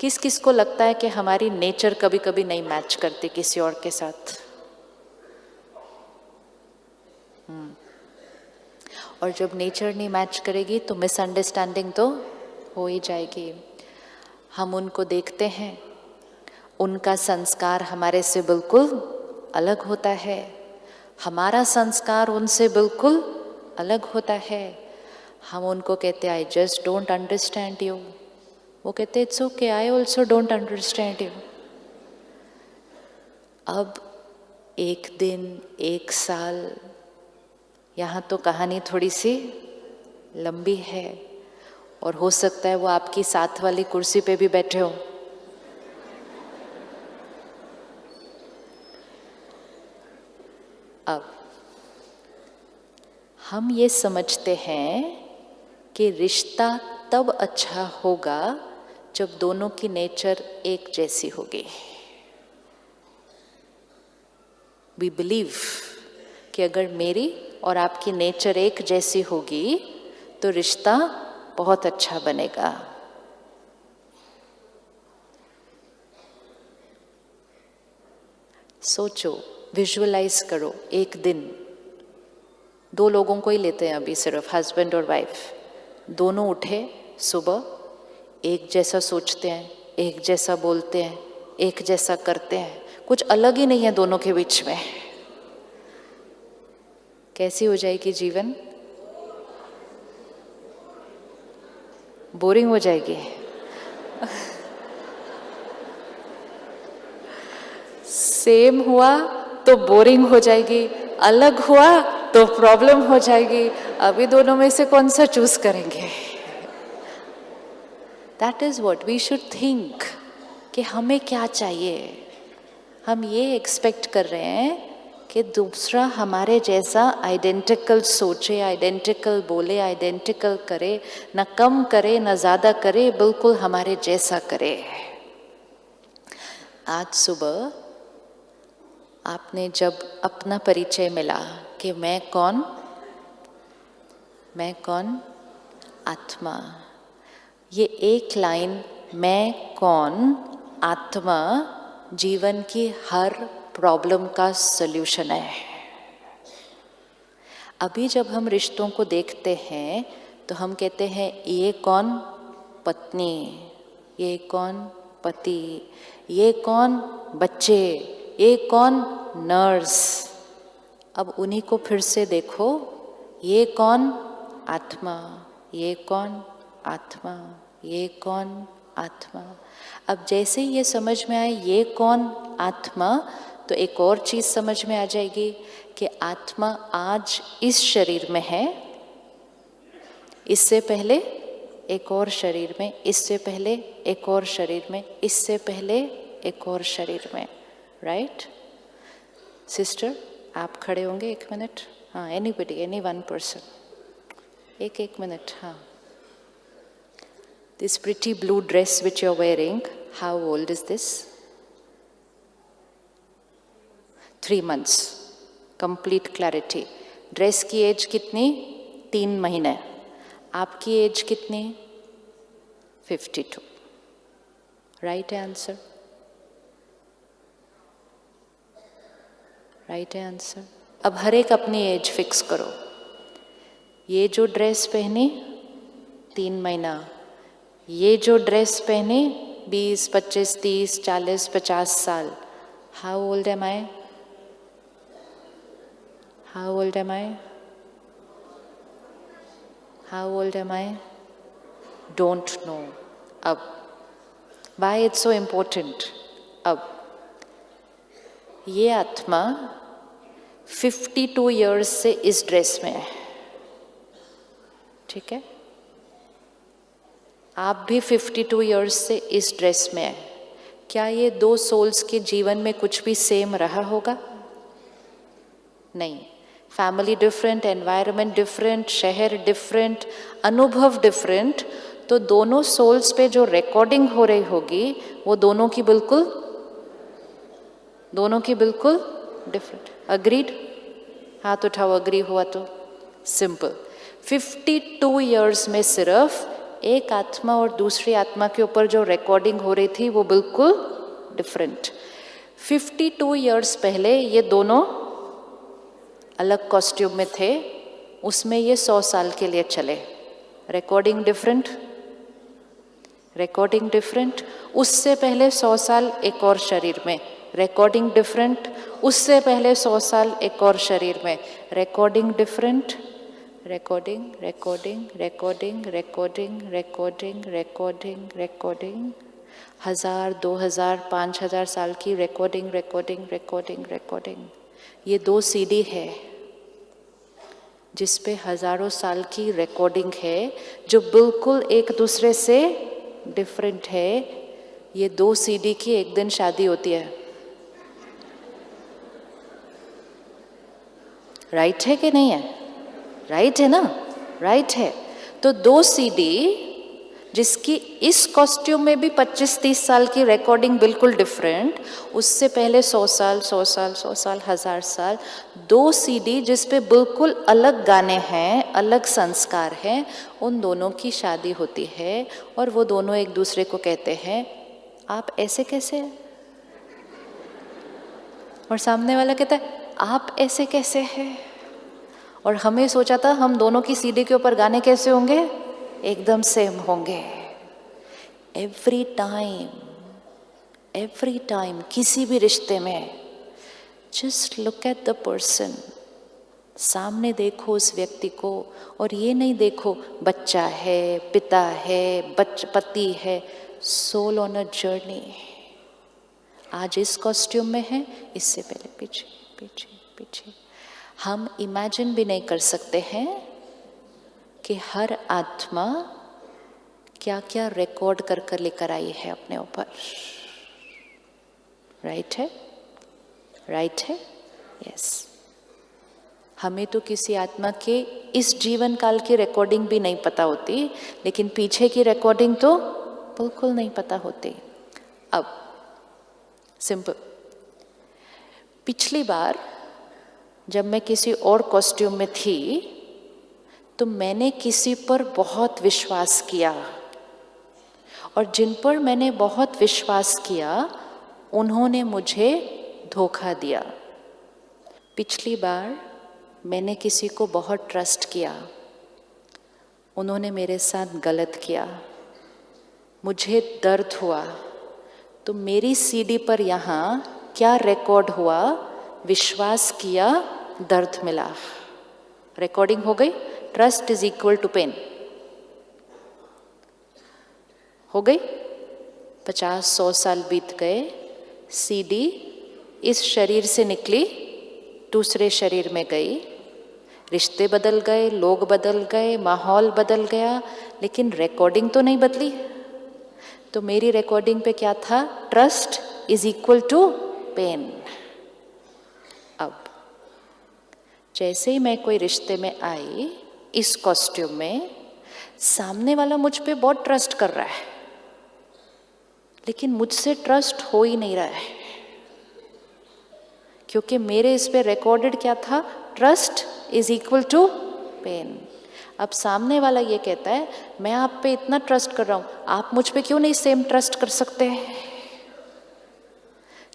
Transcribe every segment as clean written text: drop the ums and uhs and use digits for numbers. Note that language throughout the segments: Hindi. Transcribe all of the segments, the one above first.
किस किस को लगता है कि हमारी नेचर कभी कभी नहीं मैच करती किसी और के साथ? और जब नेचर नहीं मैच करेगी तो मिसअंडरस्टैंडिंग तो हो ही जाएगी। हम उनको देखते हैं, उनका संस्कार हमारे से बिल्कुल अलग होता है, हमारा संस्कार उनसे बिल्कुल अलग होता है। हम उनको कहते हैं I just don't understand you, वो कहते it's okay I also don't understand you. अब एक दिन, एक साल, यहाँ तो कहानी थोड़ी सी लंबी है और हो सकता है वो आपकी साथ वाली कुर्सी पे भी बैठे हो। अब हम ये समझते हैं कि रिश्ता तब अच्छा होगा जब दोनों की नेचर एक जैसी होगी। वी बिलीव कि अगर मेरी और आपकी नेचर एक जैसी होगी तो रिश्ता बहुत अच्छा बनेगा। सोचो, विजुअलाइज करो, एक दिन, दो लोगों को ही लेते हैं अभी, सिर्फ हस्बैंड और वाइफ, दोनों उठे सुबह, एक जैसा सोचते हैं, एक जैसा बोलते हैं, एक जैसा करते हैं, कुछ अलग ही नहीं है दोनों के बीच में। कैसी हो जाएगी जीवन? बोरिंग हो जाएगी। सेम हुआ तो बोरिंग हो जाएगी, अलग हुआ तो प्रॉब्लम हो जाएगी। अभी दोनों में से कौन सा चूज करेंगे? That is what we should think कि हमें क्या चाहिए। हम ये एक्सपेक्ट कर रहे हैं कि दूसरा हमारे जैसा आइडेंटिकल सोचे, आइडेंटिकल बोले, आइडेंटिकल करे, न कम करे न ज़्यादा करे, बिल्कुल हमारे जैसा करे। आज सुबह आपने जब अपना परिचय मिला कि मैं कौन, मैं कौन, आत्मा, ये एक लाइन मैं कौन आत्मा जीवन की हर प्रॉब्लम का सल्यूशन है। अभी जब हम रिश्तों को देखते हैं तो हम कहते हैं ये कौन पत्नी, ये कौन पति, ये कौन बच्चे, ये कौन नर्स। अब उन्हीं को फिर से देखो, ये कौन आत्मा, ये कौन आत्मा, ये कौन आत्मा। अब जैसे ही ये समझ में आए ये कौन आत्मा, तो एक और चीज़ समझ में आ जाएगी कि आत्मा आज इस शरीर में है, इससे पहले एक और शरीर में, इससे पहले एक और शरीर में, इससे पहले एक और शरीर में। राइट सिस्टर, आप खड़े होंगे एक मिनट? हाँ, एनीबडी, एनी वन पर्सन, एक मिनट। हाँ, this pretty blue dress which you're wearing, how old is this? 3 months, complete clarity. Dress की एज कितनी? 3 महीने। आपकी एज कितनी? 52. Right answer, right answer. अब हर एक अपनी एज फिक्स करो। ये जो ड्रेस पहनी 3 महीना, ये जो ड्रेस पहने 20, 25, 30, 40, 50 साल। How old am I? How old am I? How old am I? Don't know. अब वाई इट्स सो इम्पोर्टेंट? अब ये आत्मा 52 ईयर्स से इस ड्रेस में है, ठीक है? आप भी 52 ईयर्स से इस ड्रेस में है। क्या ये 2 सोल्स के जीवन में कुछ भी सेम रहा होगा? नहीं। फैमिली डिफरेंट, एनवायरनमेंट डिफरेंट, शहर डिफरेंट, अनुभव डिफरेंट, तो दोनों सोल्स पे जो रिकॉर्डिंग हो रही होगी वो दोनों की बिल्कुल डिफरेंट। अग्रीड? हाथ उठाओ, अग्री हुआ तो। सिंपल। 52 ईयर्स में सिर्फ एक आत्मा और दूसरी आत्मा के ऊपर जो रिकॉर्डिंग हो रही थी वो बिल्कुल डिफरेंट। 52 इयर्स पहले ये दोनों अलग कॉस्ट्यूम में थे, उसमें ये 100 साल के लिए चले। Recording different, recording different. उससे पहले 100 साल एक और शरीर में, रिकॉर्डिंग डिफरेंट। उससे पहले 100 साल एक और शरीर में, recording different. Recording recording recording recording recording recording recording, 1000 2000 5000 साल की रिकॉर्डिंग रिकॉर्डिंग रिकॉर्डिंग रिकॉर्डिंग। ये 2 सीडी है जिस पे हजारों साल की रिकॉर्डिंग है जो बिल्कुल एक दूसरे से डिफरेंट है। ये 2 सीडी की एक दिन शादी होती है। राइट है कि नहीं है? राइट है ना? राइट है। तो 2 सीडी जिसकी इस कॉस्ट्यूम में भी 25-30 साल की रिकॉर्डिंग बिल्कुल डिफरेंट, उससे पहले 100 साल 100 साल 100 साल 1000 साल, 2 सीडी जिस पे बिल्कुल अलग गाने हैं, अलग संस्कार हैं, उन दोनों की शादी होती है और वो दोनों एक दूसरे को कहते हैं आप ऐसे कैसे हैं? और सामने वाला कहता है आप ऐसे कैसे हैं? और हमें सोचा था हम दोनों की सीडी के ऊपर गाने कैसे होंगे? एकदम सेम होंगे। एवरी टाइम किसी भी रिश्ते में just look at the person, सामने देखो उस व्यक्ति को और ये नहीं देखो बच्चा है, पिता है, पति है। Soul on a journey. आज इस कॉस्ट्यूम में है, इससे पहले पीछे पीछे पीछे। हम इमेजिन भी नहीं कर सकते हैं कि हर आत्मा क्या क्या रिकॉर्ड कर कर लेकर आई है अपने ऊपर। राइट है? राइट है? यस। हमें तो किसी आत्मा के इस जीवन काल की रिकॉर्डिंग भी नहीं पता होती, लेकिन पीछे की रिकॉर्डिंग तो बिल्कुल नहीं पता होती। अब सिंपल, पिछली बार जब मैं किसी और कॉस्ट्यूम में थी तो मैंने किसी पर बहुत विश्वास किया और जिन पर मैंने बहुत विश्वास किया उन्होंने मुझे धोखा दिया। पिछली बार मैंने किसी को बहुत ट्रस्ट किया, उन्होंने मेरे साथ गलत किया, मुझे दर्द हुआ। तो मेरी सीडी पर यहाँ क्या रिकॉर्ड हुआ? विश्वास किया, दर्द मिला, रिकॉर्डिंग हो गई। Trust is equal to pain हो गई। 50-100 साल बीत गए, सीडी इस शरीर से निकली, दूसरे शरीर में गई, रिश्ते बदल गए, लोग बदल गए, माहौल बदल गया, लेकिन रिकॉर्डिंग तो नहीं बदली। तो मेरी रिकॉर्डिंग पे क्या था? Trust is equal to pain. अब जैसे ही मैं कोई रिश्ते में आई इस कॉस्ट्यूम में, सामने वाला मुझ पे बहुत ट्रस्ट कर रहा है, लेकिन मुझसे ट्रस्ट हो ही नहीं रहा है, क्योंकि मेरे इस पे रिकॉर्डेड क्या था? Trust is equal to pain. अब सामने वाला ये कहता है मैं आप पे इतना ट्रस्ट कर रहा हूं, आप मुझ पे क्यों नहीं सेम ट्रस्ट कर सकते?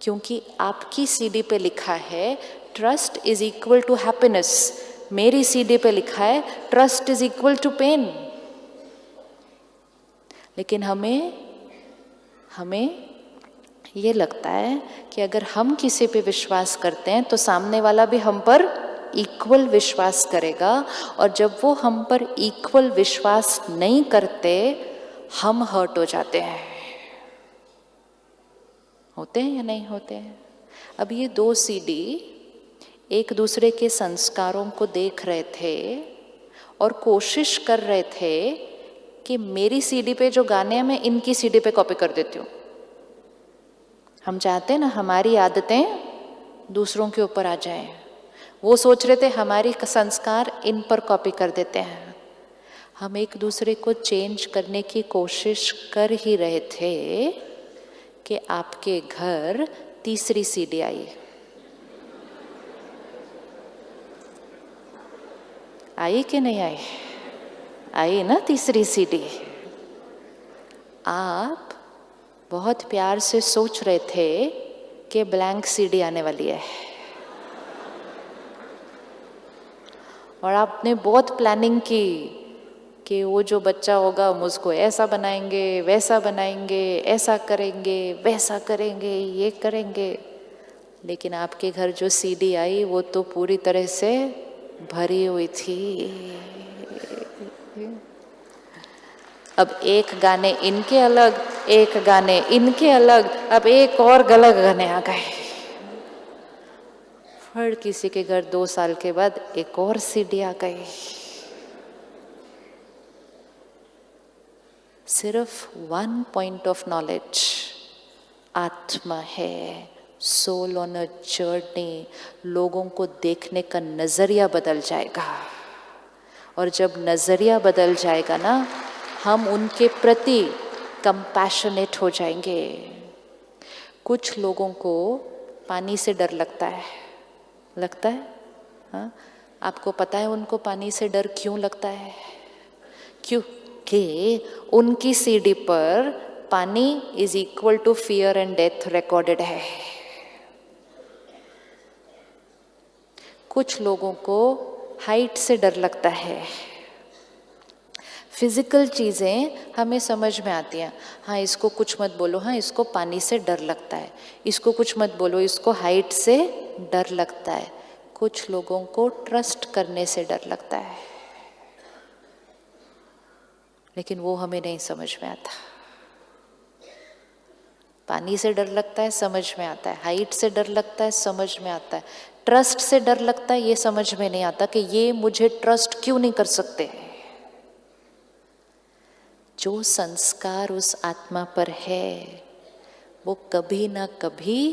क्योंकि आपकी सीडी पे लिखा है trust is equal to happiness, मेरी सीडी पे लिखा है trust is equal to pain. लेकिन हमें ये लगता है कि अगर हम किसी पे विश्वास करते हैं तो सामने वाला भी हम पर इक्वल विश्वास करेगा, और जब वो हम पर इक्वल विश्वास नहीं करते हम हर्ट हो जाते हैं। होते हैं या नहीं होते हैं? अब ये 2 सीडी एक दूसरे के संस्कारों को देख रहे थे और कोशिश कर रहे थे कि मेरी सीडी पे जो गाने हैं मैं इनकी सीडी पे कॉपी कर देती हूँ। हम चाहते हैं ना हमारी आदतें दूसरों के ऊपर आ जाएं। वो सोच रहे थे हमारी संस्कार इन पर कॉपी कर देते हैं। हम एक दूसरे को चेंज करने की कोशिश कर ही रहे थे कि आपके घर तीसरी सीडी आई। आई कि नहीं आई? आई ना तीसरी सीडी। आप बहुत प्यार से सोच रहे थे कि ब्लैंक सीडी आने वाली है और आपने बहुत प्लानिंग की कि वो जो बच्चा होगा हम उसको ऐसा बनाएंगे, वैसा बनाएंगे, ऐसा करेंगे, वैसा करेंगे, ये करेंगे। लेकिन आपके घर जो सीडी आई वो तो पूरी तरह से भरी हुई थी। अब एक गाने इनके अलग, एक गाने इनके अलग, अब एक और गलत गाने आ गए। फिर किसी के घर 2 साल के बाद एक और सीडी आ गई। सिर्फ 1 पॉइंट ऑफ नॉलेज, आत्मा है, सोल ऑन अ जर्नी। लोगों को देखने का नजरिया बदल जाएगा और जब नजरिया बदल जाएगा ना, हम उनके प्रति कंपैशनेट हो जाएंगे। कुछ लोगों को पानी से डर लगता है, हाँ? आपको पता है उनको पानी से डर क्यों लगता है? क्योंकि उनकी सीडी पर पानी is equal to fear and death recorded है। कुछ लोगों को हाइट से डर लगता है। फिजिकल चीज़ें हमें समझ में आती हैं, हाँ इसको कुछ मत बोलो, हाँ इसको पानी से डर लगता है, इसको कुछ मत बोलो, इसको हाइट से डर लगता है। कुछ लोगों को ट्रस्ट करने से डर लगता है, लेकिन वो हमें नहीं समझ में आता। पानी से डर लगता है, समझ में आता है, हाइट से डर लगता है, समझ में आता है, ट्रस्ट से डर लगता है, ये समझ में नहीं आता कि ये मुझे ट्रस्ट क्यों नहीं कर सकते। जो संस्कार उस आत्मा पर है वो कभी ना कभी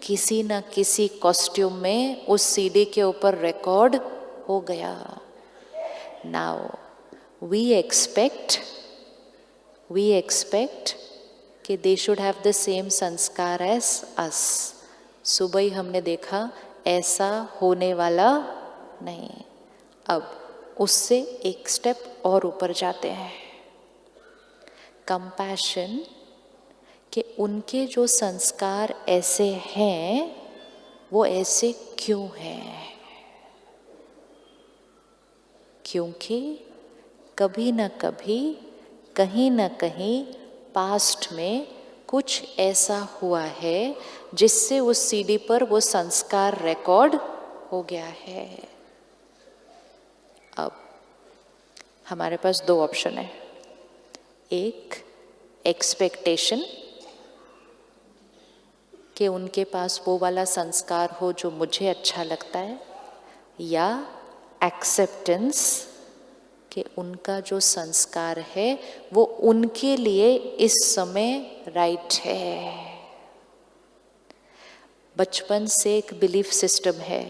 किसी ना किसी कॉस्ट्यूम में उस सीडी के ऊपर रिकॉर्ड हो गया। नाउ वी एक्सपेक्ट कि they should have the same संस्कार एज अस। सुबह ही हमने देखा ऐसा होने वाला नहीं। अब उससे एक स्टेप और ऊपर जाते हैं। कंपैशन कि उनके जो संस्कार ऐसे हैं वो ऐसे क्यों हैं? क्योंकि कभी न कभी कहीं न कहीं पास्ट में कुछ ऐसा हुआ है जिससे उस सीडी पर वो संस्कार रिकॉर्ड हो गया है। अब हमारे पास 2 ऑप्शन है। एक एक्सपेक्टेशन कि उनके पास वो वाला संस्कार हो जो मुझे अच्छा लगता है, या एक्सेप्टेंस कि उनका जो संस्कार है वो उनके लिए इस समय राइट है। बचपन से एक बिलीफ सिस्टम है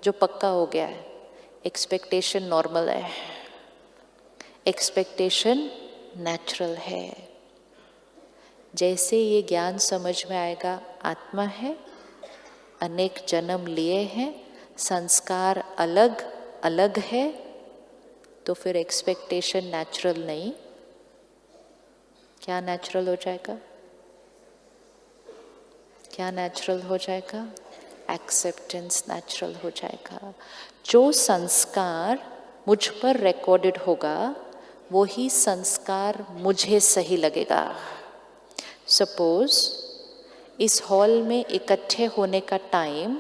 जो पक्का हो गया है, एक्सपेक्टेशन नॉर्मल है, एक्सपेक्टेशन नेचुरल है। जैसे ये ज्ञान समझ में आएगा आत्मा है, अनेक जन्म लिए हैं, संस्कार अलग अलग है, तो फिर एक्सपेक्टेशन नेचुरल नहीं, क्या नेचुरल हो जाएगा? क्या नेचुरल हो जाएगा? एक्सेप्टेंस नेचुरल हो जाएगा। जो संस्कार मुझ पर रिकॉर्डेड होगा वही संस्कार मुझे सही लगेगा। सपोज इस हॉल में इकट्ठे होने का टाइम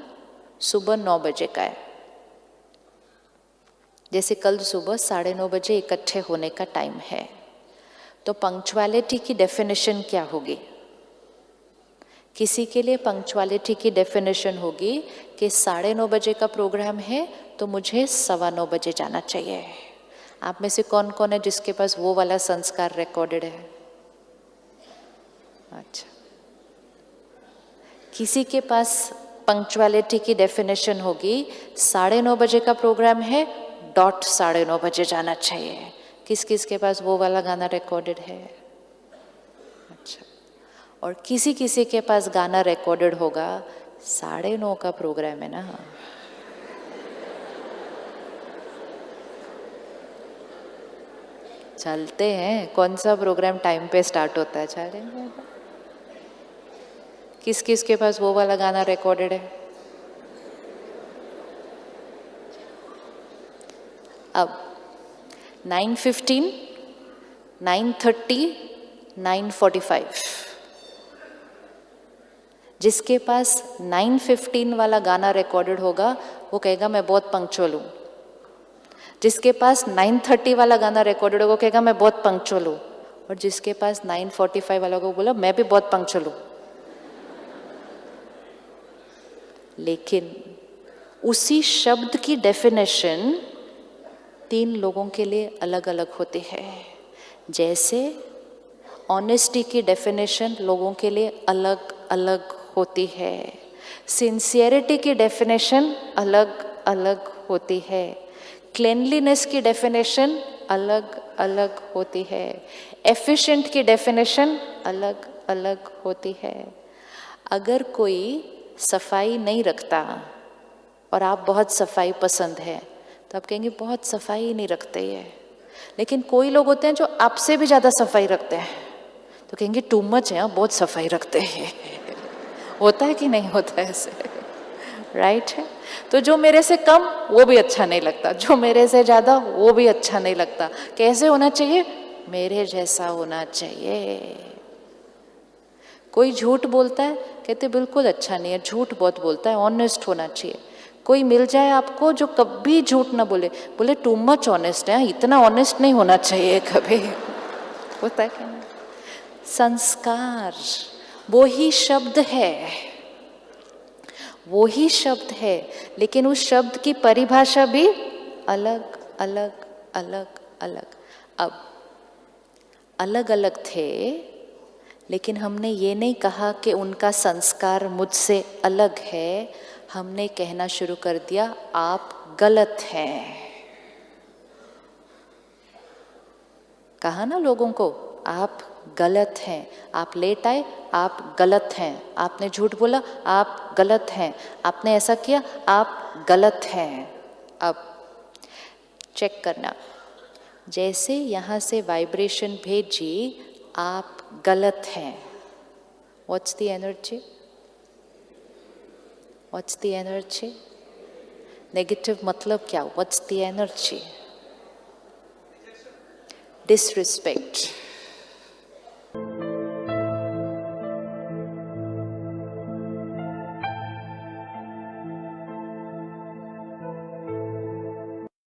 सुबह 9 बजे का है, जैसे कल सुबह 9:30 बजे इकट्ठे होने का टाइम है, तो पंक्चुअलिटी की डेफिनेशन क्या होगी? किसी के लिए पंक्चुअलिटी की डेफिनेशन होगी कि 9:30 बजे का प्रोग्राम है तो मुझे 9:15 बजे जाना चाहिए। आप में से कौन कौन है जिसके पास वो वाला संस्कार रिकॉर्डेड है? अच्छा, किसी के पास पंक्चुअलिटी की डेफिनेशन होगी 9:30 बजे का प्रोग्राम है, डॉट 9:30 बजे जाना चाहिए। किस किस के पास वो वाला गाना रिकॉर्डेड है? अच्छा, और किसी किसी के पास गाना रिकॉर्डेड होगा 9:30 का प्रोग्राम है ना, चलते हैं, कौन सा प्रोग्राम टाइम पे स्टार्ट होता है, चलेंगे। किस किस के पास वो वाला गाना रिकॉर्डेड है? अब 9:15, 9:30, 9:45। जिसके पास 9:15 वाला गाना रिकॉर्डेड होगा वो कहेगा मैं बहुत पंक्चुअल हूँ। जिसके पास 9:30 वाला गाना रिकॉर्डेड होगा वो कहेगा मैं बहुत पंक्चुअल हूँ। और जिसके पास 9:45 वाला को बोला मैं भी बहुत पंक्चुअल हूँ। लेकिन उसी शब्द की डेफिनेशन 3 लोगों के लिए अलग अलग होती है। जैसे ऑनेस्टी की डेफिनेशन लोगों के लिए अलग अलग होती है, सिंसियरिटी की डेफिनेशन अलग अलग होती है, क्लेनलीनेस की डेफिनेशन अलग अलग होती है, एफिशिएंट की डेफिनेशन अलग अलग होती है। अगर कोई सफाई नहीं रखता और आप बहुत सफाई पसंद है तो आप कहेंगे बहुत सफाई नहीं रखते ये। लेकिन कोई लोग होते हैं जो आपसे भी ज़्यादा सफाई रखते हैं तो कहेंगे टू मच है, बहुत सफाई रखते हैं। होता है कि नहीं होता है ऐसे? राइट है। तो जो मेरे से कम वो भी अच्छा नहीं लगता, जो मेरे से ज़्यादा वो भी अच्छा नहीं लगता। कैसे होना चाहिए? मेरे जैसा होना चाहिए। कोई झूठ बोलता है, कहते बिल्कुल अच्छा नहीं है, झूठ बहुत बोलता है, ऑनेस्ट होना चाहिए। कोई मिल जाए आपको जो कभी झूठ ना बोले, बोले टू मच ऑनेस्ट है, इतना ऑनेस्ट नहीं होना चाहिए कभी। होता है क्या? संस्कार वो ही शब्द है, वो ही शब्द है, लेकिन उस शब्द की परिभाषा भी अलग अलग अलग अलग। अब अलग अलग थे, लेकिन हमने ये नहीं कहा कि उनका संस्कार मुझसे अलग है। हमने कहना शुरू कर दिया आप गलत हैं। कहा ना लोगों को आप गलत हैं। आप लेट आए, आप गलत हैं। आपने झूठ बोला, आप गलत हैं। आपने ऐसा किया, आप गलत हैं। अब चेक करना, जैसे यहाँ से वाइब्रेशन भेजी आप गलत हैं, what's the energy? What's the energy? Negative मतलब क्या? What's the energy? डिसरिस्पेक्ट।